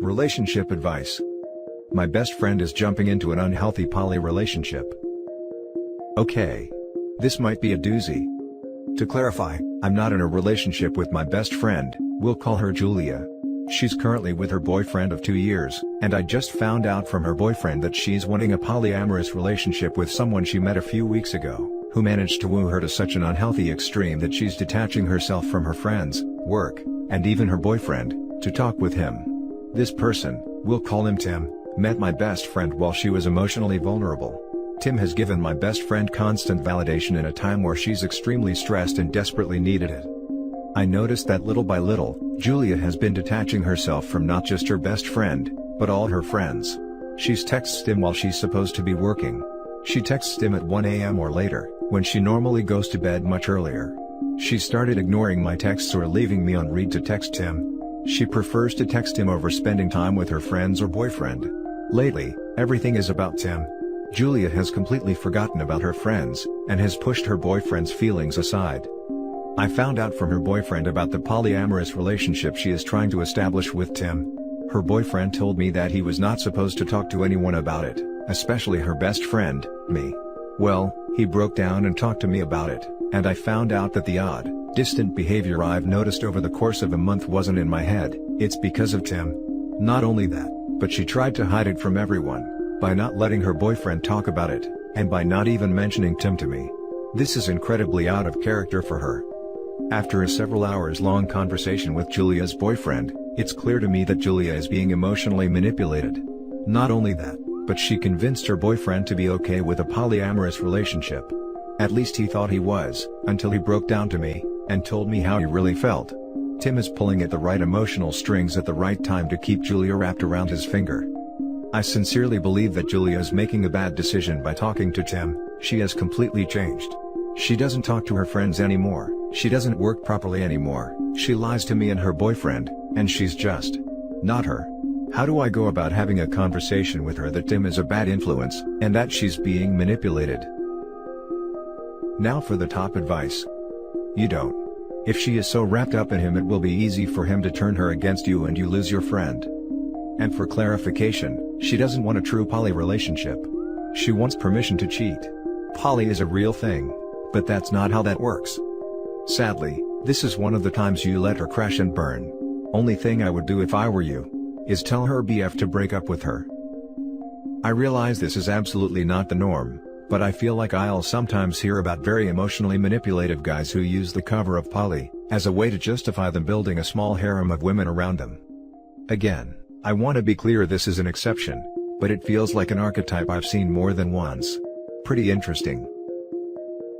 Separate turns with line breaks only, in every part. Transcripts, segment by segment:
Relationship advice. My best friend is jumping into an unhealthy poly relationship. Okay. This might be a doozy. To clarify, I'm not in a relationship with my best friend, we'll call her Julia. She's currently with her boyfriend of 2 years, and I just found out from her boyfriend that she's wanting a polyamorous relationship with someone she met a few weeks ago, who managed to woo her to such an unhealthy extreme that she's detaching herself from her friends, work, and even her boyfriend, to talk with him. This person, we'll call him Tim, met my best friend while she was emotionally vulnerable. Tim has given my best friend constant validation in a time where she's extremely stressed and desperately needed it. I noticed that little by little, Julia has been detaching herself from not just her best friend, but all her friends. She's texts Tim while she's supposed to be working. She texts Tim at 1 a.m. or later, when she normally goes to bed much earlier. She started ignoring my texts or leaving me on read to text him. She prefers to text him over spending time with her friends or boyfriend. Lately, everything is about Tim. Julia has completely forgotten about her friends, and has pushed her boyfriend's feelings aside. I found out from her boyfriend about the polyamorous relationship she is trying to establish with Tim. Her boyfriend told me that he was not supposed to talk to anyone about it, especially her best friend, me. Well, he broke down and talked to me about it, and I found out that the odd, distant behavior I've noticed over the course of a month wasn't in my head, it's because of Tim. Not only that, but she tried to hide it from everyone, by not letting her boyfriend talk about it, and by not even mentioning Tim to me. This is incredibly out of character for her. After a several hours long conversation with Julia's boyfriend, it's clear to me that Julia is being emotionally manipulated. Not only that, but she convinced her boyfriend to be okay with a polyamorous relationship. At least he thought he was, until he broke down to me, and told me how he really felt. Tim is pulling at the right emotional strings at the right time to keep Julia wrapped around his finger. I sincerely believe that Julia is making a bad decision by talking to Tim. She has completely changed. She doesn't talk to her friends anymore, she doesn't work properly anymore, she lies to me and her boyfriend, and she's just not her. How do I go about having a conversation with her that Tim is a bad influence, and that she's being manipulated? Now for the top advice. You don't. If she is so wrapped up in him, it will be easy for him to turn her against you and you lose your friend. And for clarification, she doesn't want a true poly relationship. She wants permission to cheat. Poly is a real thing, but that's not how that works. Sadly, this is one of the times you let her crash and burn. Only thing I would do if I were you, is tell her BF to break up with her. I realize this is absolutely not the norm, but I feel like I'll sometimes hear about very emotionally manipulative guys who use the cover of poly, as a way to justify them building a small harem of women around them. Again, I want to be clear, this is an exception, but it feels like an archetype I've seen more than once. Pretty interesting.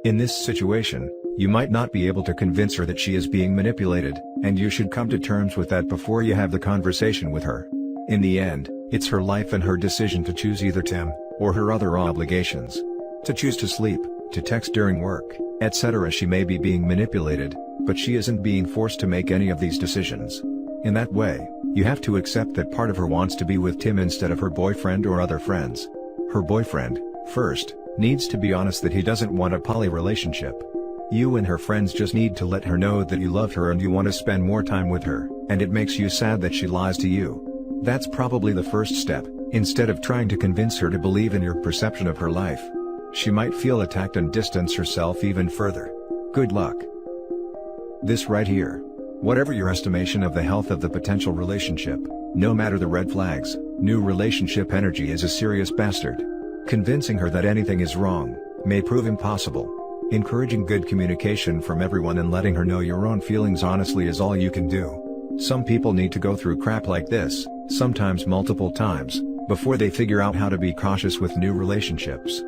In this situation, you might not be able to convince her that she is being manipulated, and you should come to terms with that before you have the conversation with her. In the end, it's her life and her decision to choose either Tim, or her other obligations. To choose to sleep, to text during work, etc. She may be being manipulated, but she isn't being forced to make any of these decisions. In that way, you have to accept that part of her wants to be with Tim instead of her boyfriend or other friends. Her boyfriend, first, needs to be honest that he doesn't want a poly relationship. You and her friends just need to let her know that you love her and you want to spend more time with her, and it makes you sad that she lies to you. That's probably the first step, instead of trying to convince her to believe in your perception of her life. She might feel attacked and distance herself even further. Good luck. This right here. Whatever your estimation of the health of the potential relationship, no matter the red flags, new relationship energy is a serious bastard. Convincing her that anything is wrong may prove impossible. Encouraging good communication from everyone and letting her know your own feelings honestly is all you can do. Some people need to go through crap like this, sometimes multiple times, before they figure out how to be cautious with new relationships.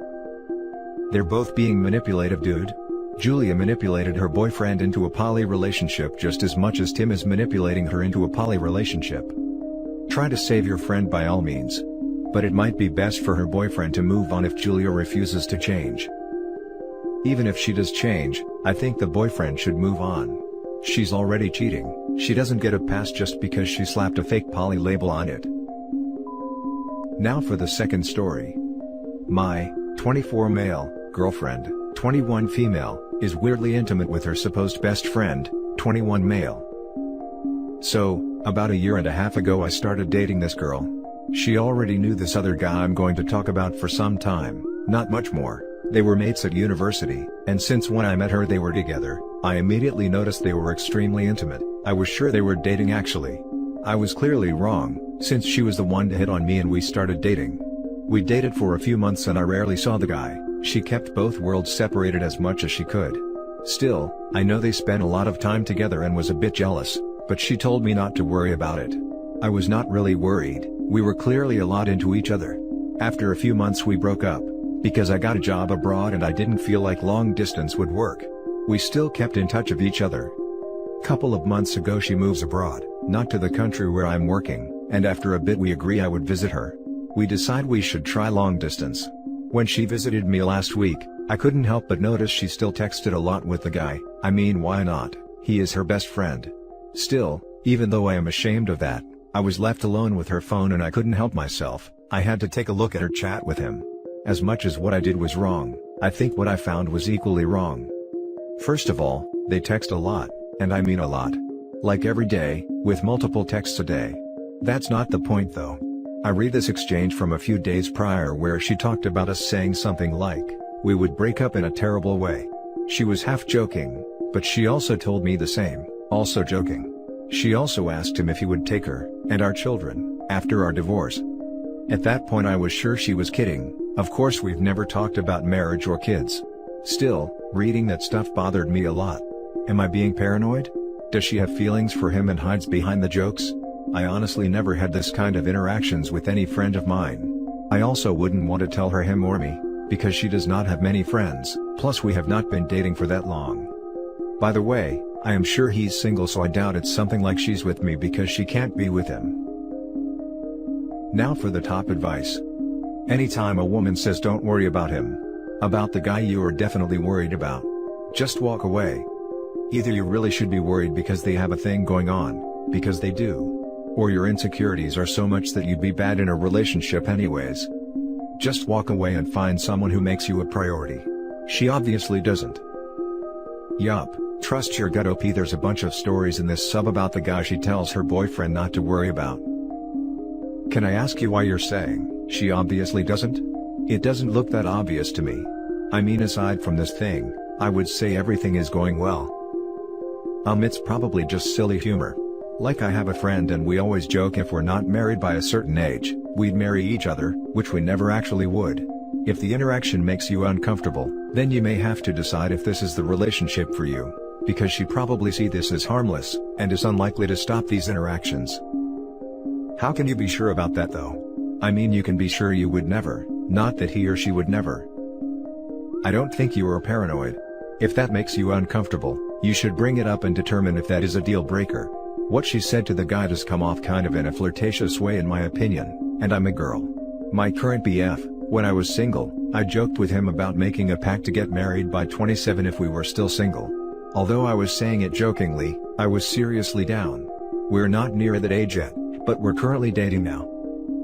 They're both being manipulative, dude. Julia manipulated her boyfriend into a poly relationship just as much as Tim is manipulating her into a poly relationship. Try to save your friend by all means. But it might be best for her boyfriend to move on if Julia refuses to change. Even if she does change, I think the boyfriend should move on. She's already cheating, she doesn't get a pass just because she slapped a fake poly label on it. Now for the second story. My 24 male girlfriend, 21 female, is weirdly intimate with her supposed best friend, 21 male. So, About a year and a half ago I started dating this girl. She already knew this other guy I'm going to talk about for some time, not much more. They were mates at university, and since when I met her they were together. I immediately noticed they were extremely intimate. I was sure they were dating actually. I was clearly wrong, since she was the one to hit on me and we started dating. We dated for a few months and I rarely saw the guy. She kept both worlds separated as much as she could. Still, I know they spent a lot of time together and was a bit jealous, but she told me not to worry about it. I was not really worried, we were clearly a lot into each other. After a few months we broke up, because I got a job abroad and I didn't feel like long distance would work. We still kept in touch of each other. Couple of months ago she moves abroad, not to the country where I'm working, and after a bit we agree I would visit her. We decide we should try long distance. When she visited me last week, I couldn't help but notice she still texted a lot with the guy. I mean, why not? He is her best friend. Still, even though I am ashamed of that, I was left alone with her phone and I couldn't help myself. I had to take a look at her chat with him. As much as what I did was wrong, I think what I found was equally wrong. First of all, they text a lot, and I mean a lot. Like every day, with multiple texts a day. That's not the point though. I read this exchange from a few days prior where she talked about us saying something like, we would break up in a terrible way. She was half joking, but she also told me the same, also joking. She also asked him if he would take her, and our children, after our divorce. At that point I was sure she was kidding. Of course we've never talked about marriage or kids. Still, reading that stuff bothered me a lot. Am I being paranoid? Does she have feelings for him and hides behind the jokes? I honestly never had this kind of interactions with any friend of mine. I also wouldn't want to tell her him or me, because she does not have many friends, plus we have not been dating for that long. By the way, I am sure he's single, so I doubt it's something like she's with me because she can't be with him. Now for the top advice. Anytime a woman says don't worry about him, about the guy you are definitely worried about, just walk away. Either you really should be worried because they have a thing going on, because they do, or your insecurities are so much that you'd be bad in a relationship anyways. Just walk away and find someone who makes you a priority. She obviously doesn't. Yup, trust your gut. OP, there's a bunch of stories in this sub about the guy she tells her boyfriend not to worry about. Can I ask you why you're saying, she obviously doesn't? It doesn't look that obvious to me. I mean, aside from this thing, I would say everything is going well. It's probably just silly humor. Like I have a friend and we always joke if we're not married by a certain age, we'd marry each other, which we never actually would. If the interaction makes you uncomfortable, then you may have to decide if this is the relationship for you, because she probably sees this as harmless, and is unlikely to stop these interactions. How can you be sure about that though? I mean, you can be sure you would never, not that he or she would never. I don't think you are paranoid. If that makes you uncomfortable, you should bring it up and determine if that is a deal breaker. What she said to the guy does come off kind of in a flirtatious way in my opinion, and I'm a girl. My current BF, when I was single, I joked with him about making a pact to get married by 27 if we were still single. Although I was saying it jokingly, I was seriously down. We're not near that age yet, but we're currently dating now.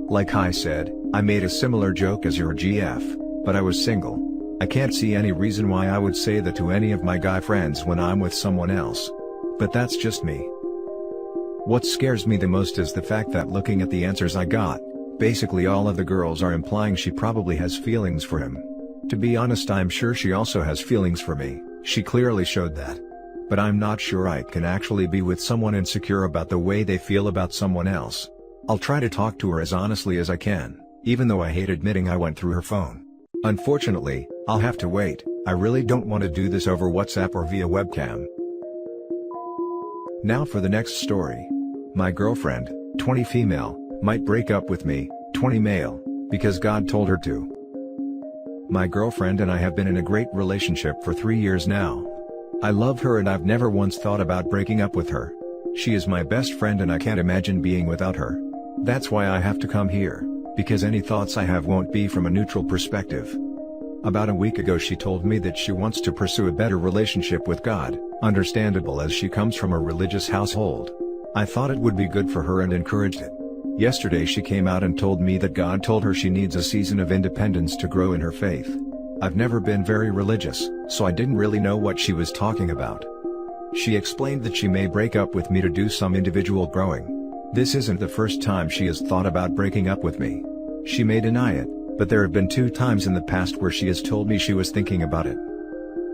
Like I said, I made a similar joke as your GF, but I was single. I can't see any reason why I would say that to any of my guy friends when I'm with someone else. But that's just me. What scares me the most is the fact that looking at the answers I got, basically all of the girls are implying she probably has feelings for him. To be honest, I'm sure she also has feelings for me, she clearly showed that. But I'm not sure I can actually be with someone insecure about the way they feel about someone else. I'll try to talk to her as honestly as I can, even though I hate admitting I went through her phone. Unfortunately, I'll have to wait. I really don't want to do this over WhatsApp or via webcam. Now for the next story. My girlfriend, 20 female, might break up with me, 20 male, because God told her to. My girlfriend and I have been in a great relationship for 3 years now. I love her and I've never once thought about breaking up with her. She is my best friend and I can't imagine being without her. That's why I have to come here, because any thoughts I have won't be from a neutral perspective. About a week ago she told me that she wants to pursue a better relationship with God, understandable as she comes from a religious household. I thought it would be good for her and encouraged it. Yesterday she came out and told me that God told her she needs a season of independence to grow in her faith. I've never been very religious, so I didn't really know what she was talking about. She explained that she may break up with me to do some individual growing. This isn't the first time she has thought about breaking up with me. She may deny it, but there have been 2 times in the past where she has told me she was thinking about it.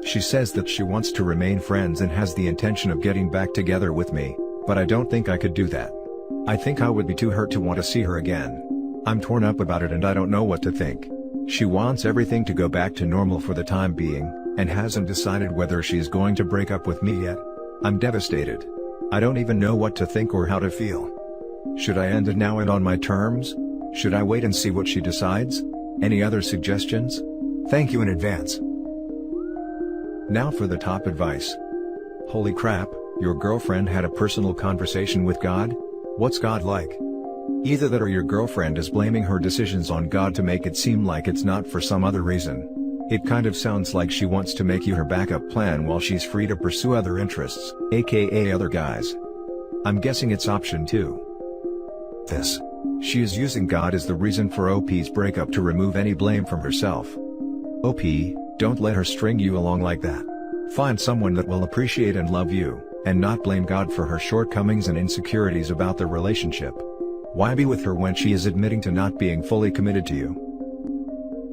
She says that she wants to remain friends and has the intention of getting back together with me, but I don't think I could do that. I think I would be too hurt to want to see her again. I'm torn up about it and I don't know what to think. She wants everything to go back to normal for the time being, and hasn't decided whether she's going to break up with me yet. I'm devastated. I don't even know what to think or how to feel. Should I end it now and on my terms? Should I wait and see what she decides? Any other suggestions? Thank you in advance. Now for the top advice. Holy crap, your girlfriend had a personal conversation with God? What's God like? Either that or your girlfriend is blaming her decisions on God to make it seem like it's not for some other reason. It kind of sounds like she wants to make you her backup plan while she's free to pursue other interests, aka other guys. I'm guessing it's option 2. This. She is using God as the reason for OP's breakup to remove any blame from herself. OP, don't let her string you along like that. Find someone that will appreciate and love you, and not blame God for her shortcomings and insecurities about the relationship. Why be with her when she is admitting to not being fully committed to you?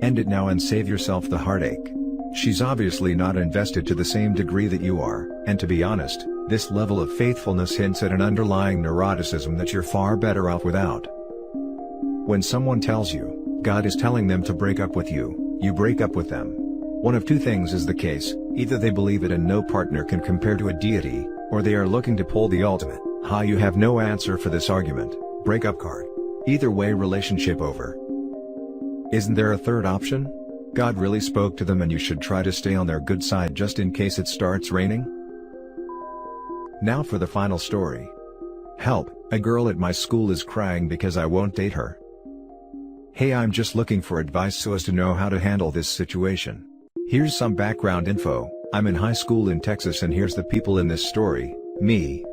End it now and save yourself the heartache. She's obviously not invested to the same degree that you are, and to be honest, this level of faithfulness hints at an underlying neuroticism that you're far better off without. When someone tells you, God is telling them to break up with you, you break up with them. One of 2 things is the case: either they believe it and no partner can compare to a deity, or they are looking to pull the ultimate, you have no answer for this argument, breakup card. Either way, relationship over. Isn't there a third option? God really spoke to them and you should try to stay on their good side just in case it starts raining? Now for the final story. Help, a girl at my school is crying because I won't date her. Hey, I'm just looking for advice so as to know how to handle this situation. Here's some background info. I'm in high school in Texas and here's the people in this story: me,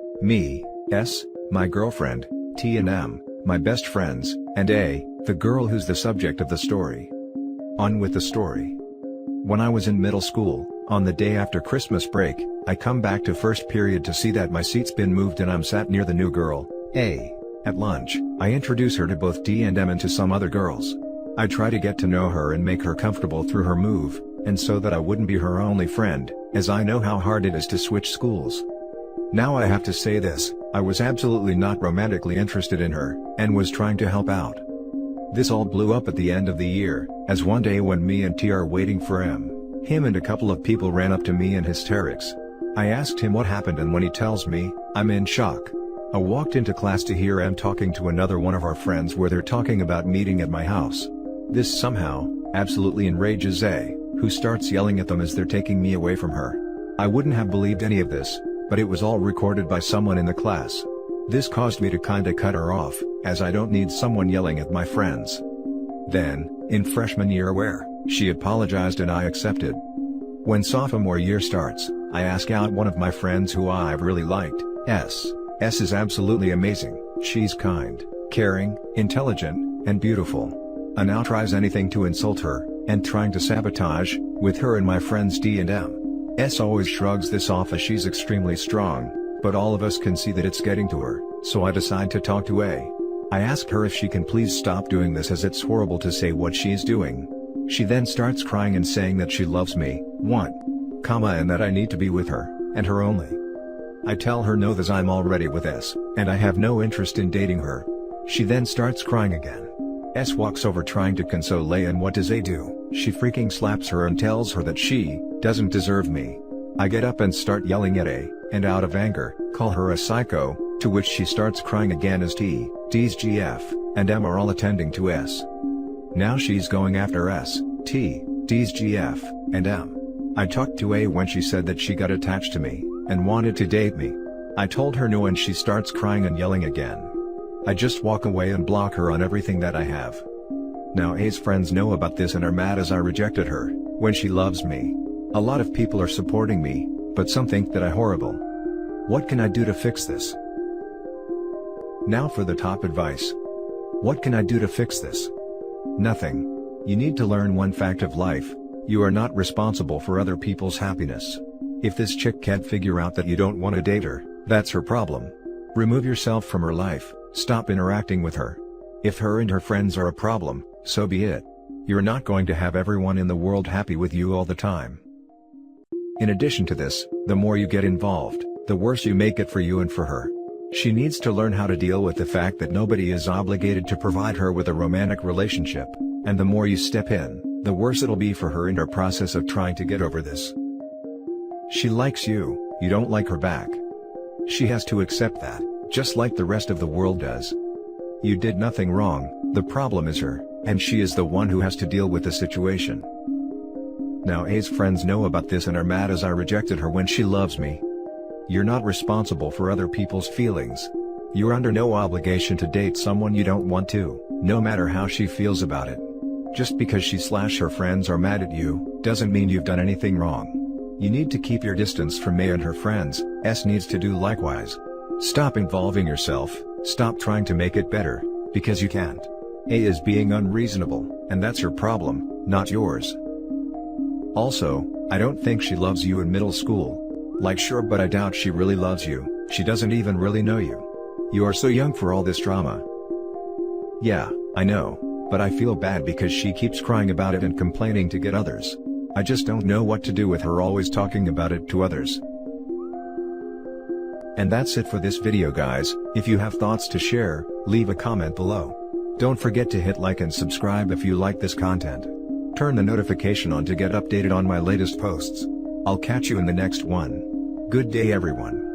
S, my girlfriend, T and M, my best friends, and A, the girl who's the subject of the story. On with the story. When I was in middle school, on the day after Christmas break, I come back to first period to see that my seat's been moved and I'm sat near the new girl, A. At lunch, I introduce her to both D and M and to some other girls. I try to get to know her and make her comfortable through her move, and so that I wouldn't be her only friend, as I know how hard it is to switch schools. Now I have to say this, I was absolutely not romantically interested in her, and was trying to help out. This all blew up at the end of the year, as one day when me and T are waiting for him and a couple of people ran up to me in hysterics. I asked him what happened and when he tells me, I'm in shock. I walked into class to hear M talking to another one of our friends where they're talking about meeting at my house. This somehow, absolutely enrages A, who starts yelling at them as they're taking me away from her. I wouldn't have believed any of this, but it was all recorded by someone in the class. This caused me to kinda cut her off, as I don't need someone yelling at my friends. Then, in freshman year where, she apologized and I accepted. When sophomore year starts, I ask out one of my friends who I've really liked, S. S is absolutely amazing. She's kind, caring, intelligent, and beautiful. I now tries anything to insult her, and trying to sabotage, with her and my friends D and M. S always shrugs this off as she's extremely strong, but all of us can see that it's getting to her, so I decide to talk to A. I ask her if she can please stop doing this as it's horrible to say what she's doing. She then starts crying and saying that she loves me, and that I need to be with her, and her only. I tell her no, that I'm already with S, and I have no interest in dating her. She then starts crying again. S walks over trying to console A, and what does A do? She freaking slaps her and tells her that she doesn't deserve me. I get up and start yelling at A, and out of anger, call her a psycho, to which she starts crying again as T, D's GF, and M are all attending to S. Now she's going after S, T, D's GF, and M. I talked to A when she said that she got attached to me, and wanted to date me. I told her no and she starts crying and yelling again. I just walk away and block her on everything that I have. Now A's friends know about this and are mad as I rejected her, when she loves me. A lot of people are supporting me, but some think that I'm horrible. What can I do to fix this? Now for the top advice. What can I do to fix this? Nothing. You need to learn one fact of life: you are not responsible for other people's happiness. If this chick can't figure out that you don't want to date her, that's her problem. Remove yourself from her life, Stop interacting with her. If her and her friends are a problem, so be it. You're not going to have everyone in the world happy with you all the time. In addition to this, the more you get involved, the worse you make it for you and for her. She needs to learn how to deal with the fact that nobody is obligated to provide her with a romantic relationship, and the more you step in, the worse it'll be for her in her process of trying to get over this. She likes you, you don't like her back. She has to accept that, just like the rest of the world does. You did nothing wrong, the problem is her, and she is the one who has to deal with the situation. Now A's friends know about this and are mad as I rejected her when she loves me. You're not responsible for other people's feelings. You're under no obligation to date someone you don't want to, no matter how she feels about it. Just because she/her friends are mad at you, doesn't mean you've done anything wrong. You need to keep your distance from A and her friends, S needs to do likewise. Stop involving yourself, stop trying to make it better, because you can't. A is being unreasonable, and that's her problem, not yours. Also, I don't think she loves you in middle school. Like sure, but I doubt she really loves you, she doesn't even really know you. You are so young for all this drama. Yeah, I know, but I feel bad because she keeps crying about it and complaining to get others. I just don't know what to do with her always talking about it to others. And that's it for this video guys. If you have thoughts to share, leave a comment below. Don't forget to hit like and subscribe if you like this content. Turn the notification on to get updated on my latest posts. I'll catch you in the next one. Good day everyone.